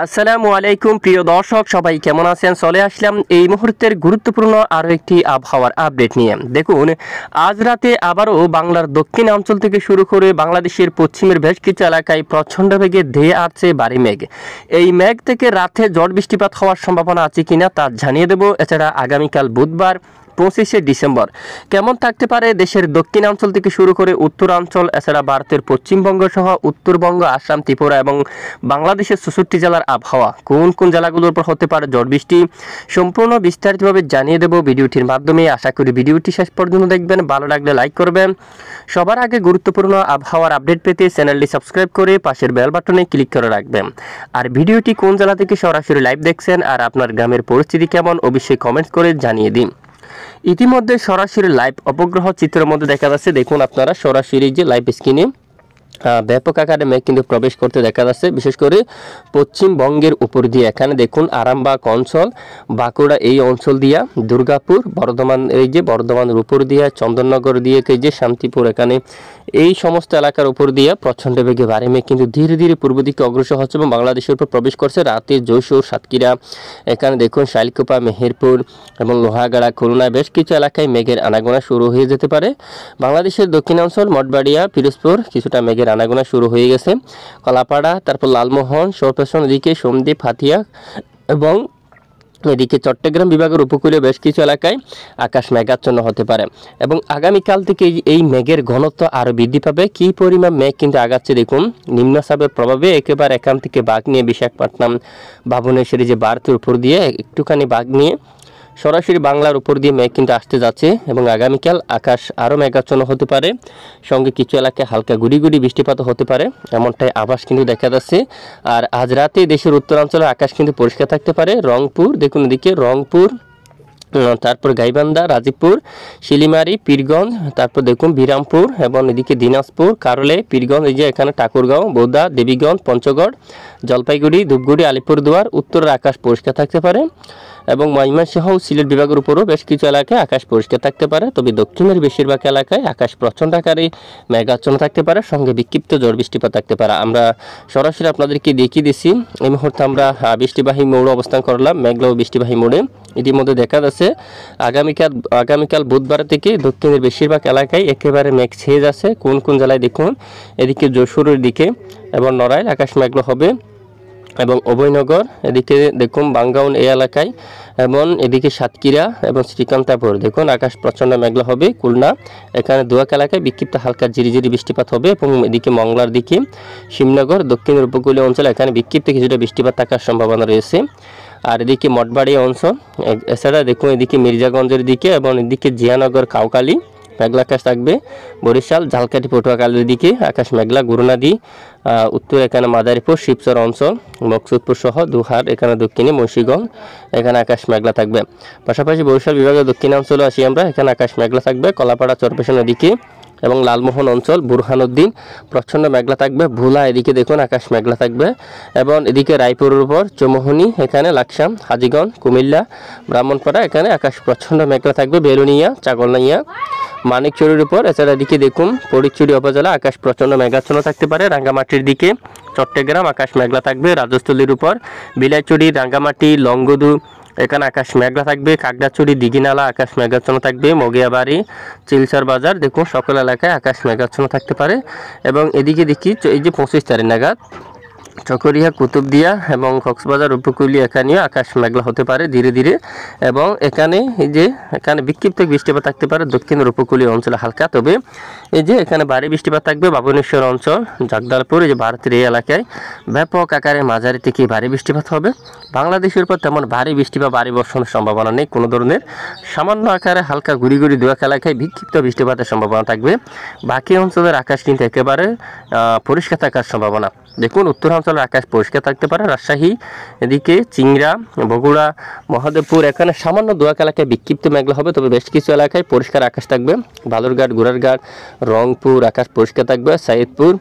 আসসালামু আলাইকুম প্রিয় দর্শক, সবাই কেমন আছেন? চলে আসলাম এই মুহূর্তের গুরুত্বপূর্ণ আরও একটি আবহাওয়ার আপডেট নিয়ে। দেখুন, আজ রাতে আবারও বাংলার দক্ষিণ অঞ্চল থেকে শুরু করে বাংলাদেশের পশ্চিমের বেশ কিছু এলাকায় প্রচণ্ড বেগে ধেয়ে আসছে ভারী মেঘ। এই মেঘ থেকে রাতে ঝড় বৃষ্টিপাত হওয়ার সম্ভাবনা আছে কিনা তা জানিয়ে দেব। এছাড়া আগামীকাল বুধবার 25শে ডিসেম্বর কেমন থাকতে পারে দেশের দক্ষিণাঞ্চল থেকে শুরু করে উত্তরাঞ্চল, এছাড়া ভারতের পশ্চিমবঙ্গ সহ উত্তরবঙ্গ, আসাম, ত্রিপুরা এবং বাংলাদেশের 64 জেলার আবহাওয়া, কোন কোন জেলাগুলোর উপর হতে পারে ঝড় বৃষ্টি, সম্পূর্ণ বিস্তারিতভাবে জানিয়ে দেব ভিডিওটির মাধ্যমে। আশা করি ভিডিওটি শেষ পর্যন্ত দেখবেন, ভালো লাগলে লাইক করবেন। সবার আগে গুরুত্বপূর্ণ আবহাওয়ার আপডেট পেতে চ্যানেলটি সাবস্ক্রাইব করে পাশের বেল বাটনে ক্লিক করে রাখবেন। আর ভিডিওটি কোন জেলা থেকে সরাসরি লাইভ দেখছেন আর আপনার গ্রামের পরিস্থিতি কেমন অবশ্যই কমেন্ট করে জানিয়ে দিন। ইতিমধ্যে সরাসরি লাইভ উপগ্রহ চিত্রের মধ্যে দেখা যাচ্ছে। দেখুন আপনারা সরাসরি যে লাইভ স্ক্রিনে ব্যাপক আকারে মেঘ কিন্তু প্রবেশ করতে দেখা যাচ্ছে, বিশেষ করে পশ্চিমবঙ্গের উপর দিয়ে। এখানে দেখুন আরামবাগ অঞ্চল, বাঁকুড়া এই অঞ্চল দিয়া, দুর্গাপুর, বর্ধমান, এই যে বর্ধমানের উপর দিয়া, চন্দননগর দিয়ে এই যে শান্তিপুর, এখানে এই সমস্ত এলাকার উপর দিয়ে প্রচণ্ড বেগে ভারী মেঘ কিন্তু ধীরে ধীরে পূর্ব দিকে অগ্রসর হচ্ছে এবং বাংলাদেশের উপর প্রবেশ করছে। রাতে যশোর, সাতক্ষীরা, এখানে দেখুন শাইলকুপা, মেহেরপুর এবং লোহাগাড়া, খুলনা বেশ কিছু এলাকায় মেঘের আনাগোনা শুরু হয়ে যেতে পারে। বাংলাদেশের দক্ষিণাঞ্চল মঠবাড়িয়া, পিরোজপুর কিছুটা মেঘের আনাগোনা শুরু হয়ে গেছে। কলাপাড়া, তারপর লালমোহন, সরপেশন, এদিকে সন্দ্বীপ, হাতিয়া এবং এদিকে চট্টগ্রাম বিভাগের উপকূলীয় বেশ কিছু এলাকায় আকাশ মেঘাচ্ছন্ন হতে পারে এবং আগামীকাল থেকে এই মেঘের ঘনত্ব আরও বৃদ্ধি পাবে। কী পরিমাণ মেঘ কিন্তু আগাচ্ছে দেখুন। নিম্নচাপের প্রভাবে একেবারে এখান থেকে বাঘ নিয়ে বিশাখাপট্টনম, ভুবনেশ্বর, যে ভারতের উপর দিয়ে একটুখানি বাঘ নিয়ে সরাসরি বাংলার উপর দিয়ে মেঘ কিন্তু আসতে যাচ্ছে এবং আগামীকাল আকাশ আরও মেঘাচ্ছন্ন হতে পারে। সঙ্গে কিছু এলাকায় হালকা গুড়ি গুড়ি বৃষ্টিপাত হতে পারে, এমনটাই আভাস কিন্তু দেখা যাচ্ছে। আর আজ রাতে দেশের উত্তরাঞ্চলে আকাশ কিন্তু পরিষ্কার থাকতে পারে। রংপুর দেখুন, এদিকে রংপুর, তারপর গাইবান্ধা, রাজীবপুর, শিলিমারি, পীরগঞ্জ, তারপর দেখুন বিরামপুর এবং এদিকে দিনাজপুর, কারলে, পীরগঞ্জ, এই যে এখানে ঠাকুরগাঁও, বোদা, দেবীগঞ্জ, পঞ্চগড়, জলপাইগুড়ি, ধূপগুড়ি, আলিপুরদুয়ার উত্তরের আকাশ পরিষ্কার থাকতে পারে এবং ময়মনসিংহ, সিলেট বিভাগের উপরও বেশ কিছু এলাকায় আকাশ পরিষ্কার থাকতে পারে। তবে দক্ষিণের বেশিরভাগ এলাকায় আকাশ প্রচণ্ড আকারে মেঘাচ্ছন্ন থাকতে পারে, সঙ্গে বিক্ষিপ্ত ঝড় বৃষ্টিপাত থাকতে পারে। আমরা সরাসরি আপনাদেরকে দেখিয়ে দিচ্ছি। এই মুহূর্তে আমরা বৃষ্টিবাহী মোড়ে অবস্থান করলাম, মেঘলা ও বৃষ্টিবাহী মোড়ে। ইতিমধ্যে দেখা যাচ্ছে আগামীকাল বুধবার থেকে দক্ষিণের বেশিরভাগ এলাকায় একেবারে মেঘ ছেয়ে যাচ্ছে। কোন কোন জেলায় দেখুন, এদিকে যশোরের দিকে এবং নড়াইল আকাশ মেঘলা হবে এবং অভয়নগর, এদিকে দেখুন বাঙ্গাউন এই এলাকায় এবং এদিকে সাতক্ষীরা এবং শ্রীকান্তাপুর দেখুন আকাশ প্রচণ্ড মেঘলা হবে। খুলনা, এখানে দুয়াক এলাকায় বিক্ষিপ্ত হালকা ঝিরিঝিরি বৃষ্টিপাত হবে এবং এদিকে মংলার দিকে, শিবনগর, দক্ষিণের উপকূলীয় অঞ্চল, এখানে বিক্ষিপ্ত কিছুটা বৃষ্টিপাত থাকার সম্ভাবনা রয়েছে। আর এদিকে মঠবাড়িয়া অঞ্চল, এছাড়া দেখুন এদিকে মির্জাগঞ্জের দিকে এবং এদিকে জিয়ানগর, কাউকালী মেঘলা আকাশ থাকবে। বরিশাল, ঝালকাঠি, পটুয়াখালীর দিকে আকাশ মেঘলা। গুরুনাদি উত্তর, এখানে মাদারীপুর, শিবচর অঞ্চল, মকসুদপুর সহ দুহার, এখানে দক্ষিণে মুন্সিগঞ্জ, এখানে আকাশ মেঘলা থাকবে। পাশাপাশি বরিশাল বিভাগের দক্ষিণাঞ্চলে আসি আমরা, এখানে আকাশ মেঘলা থাকবে। কলাপাড়া, চরপেশনের দিকে এবং লালমোহন অঞ্চল, বুরহানুদ্দিন প্রচণ্ড মেঘলা থাকবে। ভোলা, এদিকে দেখুন আকাশ মেঘলা থাকবে এবং এদিকে রায়পুরের উপর, চৌমোহনী, এখানে লাকসাম, হাজীগঞ্জ, কুমিল্লা, ব্রাহ্মণপাড়া, এখানে আকাশ প্রচণ্ড মেঘলা থাকবে। বেলুনিয়া, চাগলনাইয়া, মানিকচুরির উপর, এছাড়া এদিকে দেখুন ফটিকছড়ি উপজেলা আকাশ প্রচণ্ড মেঘাচ্ছন্ন থাকতে পারে। রাঙ্গামাটির দিকে, চট্টগ্রাম আকাশ মেঘলা থাকবে। রাজস্থলীর উপর, বিলাইচুরি, রাঙ্গামাটি, লংগদু, এখানে আকাশ মেঘলা থাকবে। খাগড়াছড়ি, দিঘিনালা আকাশ মেঘাচ্ছন্ন থাকবে। মগিয়াবাড়ি, চিলচর বাজার দেখুন সকল এলাকায় আকাশ মেঘাচ্ছন্ন থাকতে পারে এবং এদিকে দেখি এই যে 25 তারিখ নাগাদ চকরিয়া, কুতুবদিয়া এবং কক্সবাজার উপকূলীয় এখানেও আকাশ মেঘলা হতে পারে ধীরে ধীরে এবং এখানে এখানে বিক্ষিপ্ত বৃষ্টিপাত থাকতে পারে দক্ষিণের উপকূলীয় অঞ্চলে হালকা। তবে এই যে এখানে ভারী বৃষ্টিপাত থাকবে ভুবনেশ্বর অঞ্চল, জগদলপুর, এই যে ভারতের এই এলাকায় ব্যাপক আকারে মাঝারি থেকে ভারী বৃষ্টিপাত হবে। বাংলাদেশের উপর তেমন ভারী বৃষ্টি বা ভারী বর্ষণের সম্ভাবনা নেই কোনো ধরনের। সামান্য আকারে হালকা গুড়ি গুড়ি দুয়াক এলাকায় বিক্ষিপ্ত বৃষ্টিপাতের সম্ভাবনা থাকবে। বাকি অঞ্চলের আকাশ কিন্তু একেবারে পরিষ্কার থাকার সম্ভাবনা। দেখুন উত্তরাঞ্চলের আকাশ পরিষ্কার থাকতে পারে। রাজশাহী, এদিকে চিংড়া, বগুড়া, মহাদেবপুর, এখানে সামান্য দুয়াক এলাকায় বিক্ষিপ্ত মেঘলা হবে, তবে বেশ কিছু এলাকায় পরিষ্কার আকাশ থাকবে। বালুরঘাট, গোড়ারঘাট, রংপুর আকাশ পরিষ্কার থাকবে। সাইদপুর,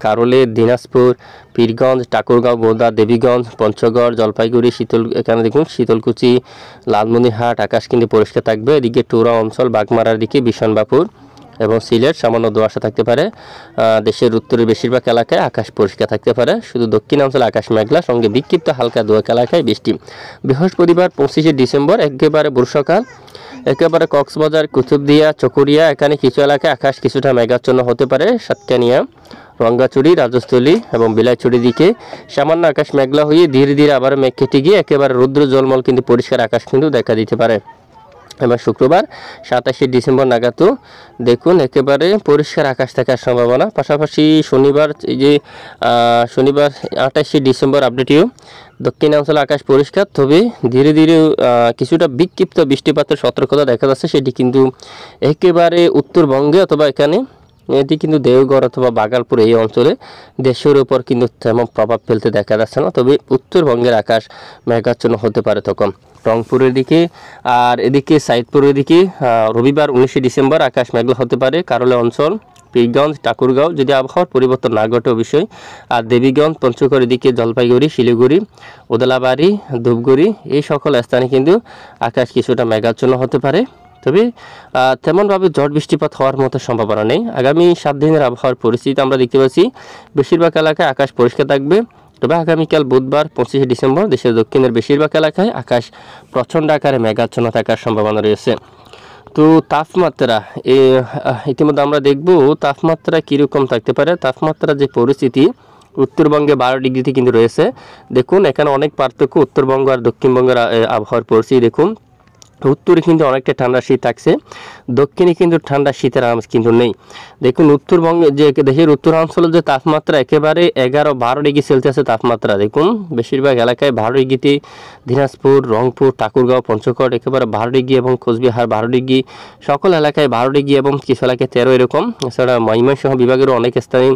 কারলে, দিনাজপুর, পীরগঞ্জ, ঠাকুরগাঁও, বোদা, দেবীগঞ্জ, পঞ্চগড়, জলপাইগুড়ি, এখানে দেখুন শীতলকুচি, লালমনিরহাট আকাশ কিন্তু পরিষ্কার থাকবে। এদিকে টুরা অঞ্চল, বাগমারার দিকে বিশনবাপুর, এবং সিলেট সামান্য ধোঁয়াশা থাকতে পারে। দেশের উত্তরের বেশিরভাগ এলাকায় আকাশ পরিষ্কার থাকতে পারে, শুধু দক্ষিণাঞ্চলে আকাশ মেঘলা, সঙ্গে বিক্ষিপ্ত হালকা ধোঁয়া এলাকায় বৃষ্টি। বৃহস্পতিবার 25শে ডিসেম্বর একেবারে বর্ষাকাল, একেবারে কক্সবাজার, কুতুবদিয়া, চকরিয়া এখানে কিছু এলাকায় আকাশ কিছুটা মেঘাচ্ছন্ন হতে পারে। সাতকানিয়া, রঙ্গাচুরি, রাজস্থলী এবং বিলাইছড়ির দিকে সামান্য আকাশ মেঘলা হয়ে ধীরে ধীরে আবার মেঘ কেটে গিয়ে একেবারে রৌদ্র জলমল কিন্তু পরিষ্কার আকাশ কিন্তু দেখা দিতে পারে। এবার শুক্রবার 27শে ডিসেম্বর নাগাদও দেখুন একেবারে পরিষ্কার আকাশ থাকার সম্ভাবনা। পাশাপাশি শনিবার, এই যে শনিবার 28শে ডিসেম্বর আপডেটেও দক্ষিণাঞ্চলে আকাশ পরিষ্কার, তবে ধীরে ধীরে কিছুটা বিক্ষিপ্ত বৃষ্টিপাতের সতর্কতা দেখা যাচ্ছে। সেটি কিন্তু একেবারে উত্তরবঙ্গে অথবা এখানে এটি কিন্তু দেওঘর অথবা বাগালপুর এই অঞ্চলে দেশের উপর কিন্তু তেমন প্রভাব ফেলতে দেখা যাচ্ছে না, তবে উত্তরবঙ্গের আকাশ মেঘাচ্ছন্ন হতে পারে তখন রংপুরের দিকে। আর এদিকে সাইদপুরের দিকে রবিবার 19শে ডিসেম্বর আকাশ মেঘলা হতে পারে কারলে অঞ্চল, পীরগঞ্জ, ঠাকুরগাঁও, যদি আবহাওয়ার পরিবর্তন না ঘটে অবশ্যই। আর দেবীগঞ্জ, পঞ্চগড়ের দিকে জলপাইগুড়ি, শিলিগুড়ি, ওদলাবাড়ি, ধূপগুড়ি এই সকল স্থানে কিন্তু আকাশ কিছুটা মেঘাচ্ছন্ন হতে পারে, তবে তেমনভাবে ঝড় বৃষ্টিপাত হওয়ার মতো সম্ভাবনা নেই। আগামী 7 দিনের আবহাওয়ার পরিস্থিতি আমরা দেখতে পাচ্ছি, বেশিরভাগ এলাকায় আকাশ পরিষ্কার থাকবে, তবে আগামীকাল বুধবার 25শে ডিসেম্বর দেশের দক্ষিণের বেশিরভাগ এলাকায় আকাশ প্রচণ্ড আকারে মেঘাচ্ছন্ন থাকার সম্ভাবনা রয়েছে। তো তাপমাত্রা ইতিমধ্যে আমরা দেখব তাপমাত্রা কীরকম থাকতে পারে। তাপমাত্রা যে পরিস্থিতি উত্তরবঙ্গে 12 ডিগ্রিতে কিন্তু রয়েছে। দেখুন এখানে অনেক পার্থক্য উত্তরবঙ্গ আর দক্ষিণবঙ্গের আবহাওয়ার পরিস্থিতি। দেখুন উত্তরে কিন্তু অনেকটা ঠান্ডা শীত থাকছে, দক্ষিণে কিন্তু ঠান্ডা শীতের আমেজ কিন্তু নেই। দেখুন উত্তরবঙ্গে যে দেশের উত্তরাঞ্চলের যে তাপমাত্রা একেবারে 11-12 ডিগ্রি সেলসিয়াসের তাপমাত্রা, দেখুন বেশিরভাগ এলাকায় 12 ডিগ্রিতে, দিনাজপুর, রংপুর, ঠাকুরগাঁও, পঞ্চগড় একেবারে 12 ডিগ্রি এবং কোচবিহার 12 ডিগ্রি, সকল এলাকায় 12 ডিগ্রি এবং কিছু এলাকায় 13 এরকম। এছাড়া ময়মনসিংহ বিভাগেরও অনেক স্থানে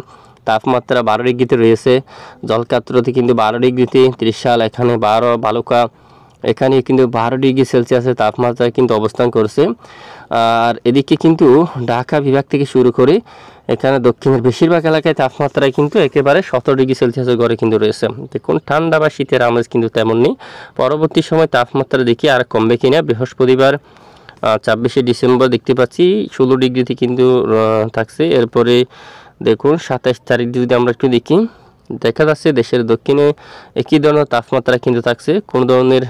তাপমাত্রা 12 ডিগ্রিতে রয়েছে। জলকাত্রতে কিন্তু 12 ডিগ্রিতে, ত্রিশাল এখানে 12, বালুকা এখানে কিন্তু 12 ডিগ্রি সেলসিয়াসের তাপমাত্রা কিন্তু অবস্থান করছে। আর এদিকে কিন্তু ঢাকা বিভাগ থেকে শুরু করে এখানে দক্ষিণের বেশিরভাগ এলাকায় তাপমাত্রায় কিন্তু একেবারে 17 ডিগ্রি সেলসিয়াসের ঘরে কিন্তু রয়েছে। দেখুন ঠান্ডা বা শীতের আমেজ কিন্তু তেমন নেই। পরবর্তী সময় তাপমাত্রা দেখি আর কমবে কিনা। বৃহস্পতিবার 26শে ডিসেম্বর দেখতে পাচ্ছি 16 ডিগ্রিতে কিন্তু থাকছে। এরপরে দেখুন 27 তারিখ যদি আমরা একটু দেখি, দেখা যাচ্ছে দেশের দক্ষিণে একই ধরনের তাপমাত্রা কিন্তু থাকছে, কোনো ধরনের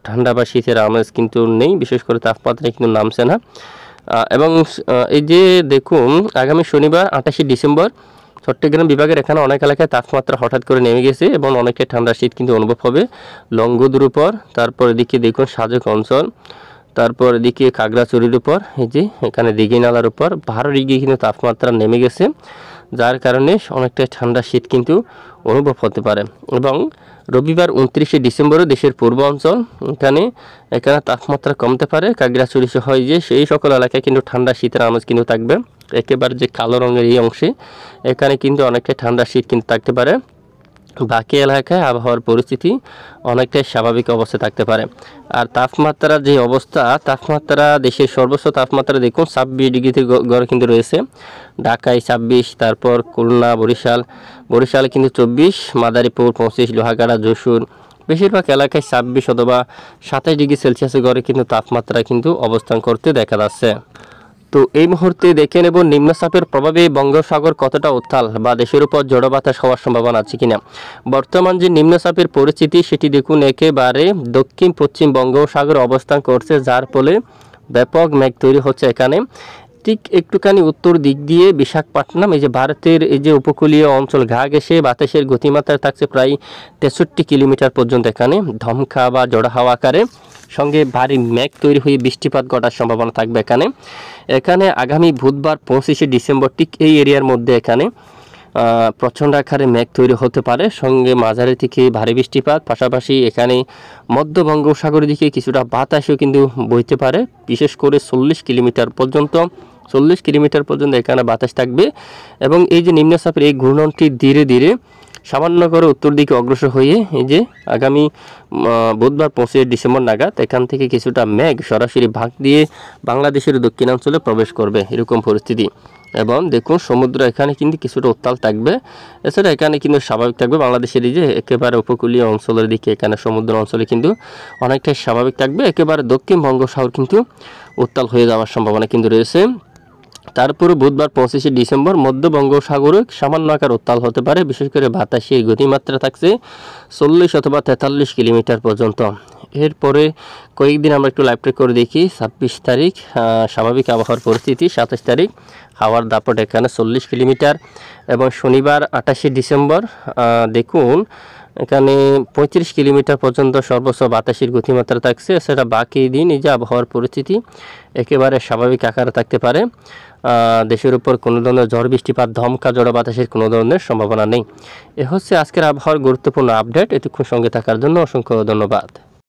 ঠান্ডা বা শীতের আমেজ কিন্তু নেই, বিশেষ করে তাপমাত্রা কিন্তু নামছে না। এবং এই যে দেখুন আগামী শনিবার 28শে ডিসেম্বর চট্টগ্রাম বিভাগের এখানে অনেক এলাকায় তাপমাত্রা হঠাৎ করে নেমে গেছে এবং অনেকটা ঠান্ডা শীত কিন্তু অনুভব হবে লংগদুর উপর। তারপর এদিকে দেখুন সাজেক অঞ্চল, তারপর এদিকে খাগড়াছড়ির উপর, এই যে এখানে দিঘিনালার উপর 12 ডিগ্রি কিন্তু তাপমাত্রা নেমে গেছে, যার কারণে অনেকটা ঠান্ডা শীত কিন্তু অনুভব হতে পারে। এবং রবিবার 29শে ডিসেম্বরও দেশের পূর্ব অঞ্চল এখানে তাপমাত্রা কমতে পারে, খাগড়াছড়ি সহ যে সেই সকল এলাকায় কিন্তু ঠান্ডা শীতের আমেজ কিন্তু থাকবে। একেবারে যে কালো রঙের এই অংশে এখানে কিন্তু অনেকটা ঠান্ডা শীত কিন্তু থাকতে পারে। বাকি এলাকায় আবহাওয়ার পরিস্থিতি অনেকটাই স্বাভাবিক অবস্থায় থাকতে পারে। আর তাপমাত্রার যে অবস্থা, তাপমাত্রা দেশের সর্বোচ্চ তাপমাত্রা দেখুন 26 ডিগ্রিতে গড়ে কিন্তু রয়েছে। ঢাকায় 26, তারপর খুলনা, বরিশালে কিন্তু 24, মাদারীপুর 25, লোহাগাড়া, যশোর বেশিরভাগ এলাকায় 26 অথবা 27 ডিগ্রি সেলসিয়াসের গড়ে কিন্তু তাপমাত্রা কিন্তু অবস্থান করতে দেখা যাচ্ছে। তো এই মুহূর্তে দেখে নেব নিম্নচাপের প্রভাবে বঙ্গোপসাগর কতটা উত্তাল বা দেশের উপর ঝড়ো বাতাস হওয়ার সম্ভাবনা আছে কিনা। বর্তমান যে নিম্নচাপের পরিস্থিতি সেটি দেখুন একেবারে দক্ষিণ পশ্চিম বঙ্গোপসাগরে অবস্থান করছে, যার ফলে ব্যাপক মেঘ তৈরি হচ্ছে এখানে। ঠিক একটুখানি উত্তর দিক দিয়ে বিশাখাপট্টনম, এই যে ভারতের এই যে উপকূলীয় অঞ্চল ঘা ঘেঁষে বাতাসের গতিমাত্রা থাকছে প্রায় 63 কিলোমিটার পর্যন্ত। এখানে ধমকা বা জোড়া হাওয়া আকারে সঙ্গে ভারী মেঘ তৈরি হয়ে বৃষ্টিপাত ঘটার সম্ভাবনা থাকবে এখানে আগামী বুধবার 25শে ডিসেম্বর ঠিক এই এরিয়ার মধ্যে এখানে প্রচণ্ড আকারে মেঘ তৈরি হতে পারে, সঙ্গে মাঝারি থেকে ভারী বৃষ্টিপাত। পাশাপাশি এখানে মধ্য বঙ্গোপসাগরের দিকে কিছুটা বাতাসও কিন্তু বইতে পারে, বিশেষ করে 40 কিলোমিটার পর্যন্ত এখানে বাতাস থাকবে। এবং এই যে নিম্নচাপের এই ঘূর্ণনটি ধীরে ধীরে সামান্য করে উত্তর দিকে অগ্রসর হয়ে এই যে আগামী বুধবার 25 ডিসেম্বর নাগাদ এখান থেকে কিছুটা মেঘ সরাসরি ভাগ দিয়ে বাংলাদেশের দক্ষিণাঞ্চলে প্রবেশ করবে, এরকম পরিস্থিতি। এবং দেখুন সমুদ্র এখানে কিন্তু কিছুটা উত্তাল থাকবে। এছাড়া এখানে কিন্তু স্বাভাবিক থাকবে বাংলাদেশের এই যে একেবারে উপকূলীয় অঞ্চলের দিকে এখানে সমুদ্র অঞ্চলে কিন্তু অনেকটাই স্বাভাবিক থাকবে। একেবারে দক্ষিণ বঙ্গোপসাগর কিন্তু উত্তাল হয়ে যাওয়ার সম্ভাবনা কিন্তু রয়েছে। তারপর বুধবার 25শে ডিসেম্বর মধ্য বঙ্গোপসাগরে সামান্য আকার উত্তাল হতে পারে, বিশেষ করে বাতাসের গতিমাত্রা থাকছে 40 অথবা 43 কিলোমিটার পর্যন্ত। এরপরে কয়েকদিন আমরা একটু লাইভ ট্রেক করে দেখি। 26 তারিখ স্বাভাবিক আবহাওয়ার পরিস্থিতি, 27 তারিখ হাওয়ার দাপট এখানে 40 কিলোমিটার, এবং শনিবার 28শে ডিসেম্বর দেখুন এখানে 35 কিলোমিটার পর্যন্ত সর্বোচ্চ বাতাসের গতিমাত্রা থাকছে। সেটা বাকি দিন এই যে আবহাওয়ার পরিস্থিতি একেবারে স্বাভাবিক আকারে থাকতে পারে। দেশের উপর কোনো ধরনের ঝড় বৃষ্টিপাত, ধমকা, ঝড়ো বাতাসের কোনো ধরনের সম্ভাবনা নেই। এ হচ্ছে আজকের আবহাওয়ার গুরুত্বপূর্ণ আপডেট। এতক্ষণ সঙ্গে থাকার জন্য অসংখ্য ধন্যবাদ।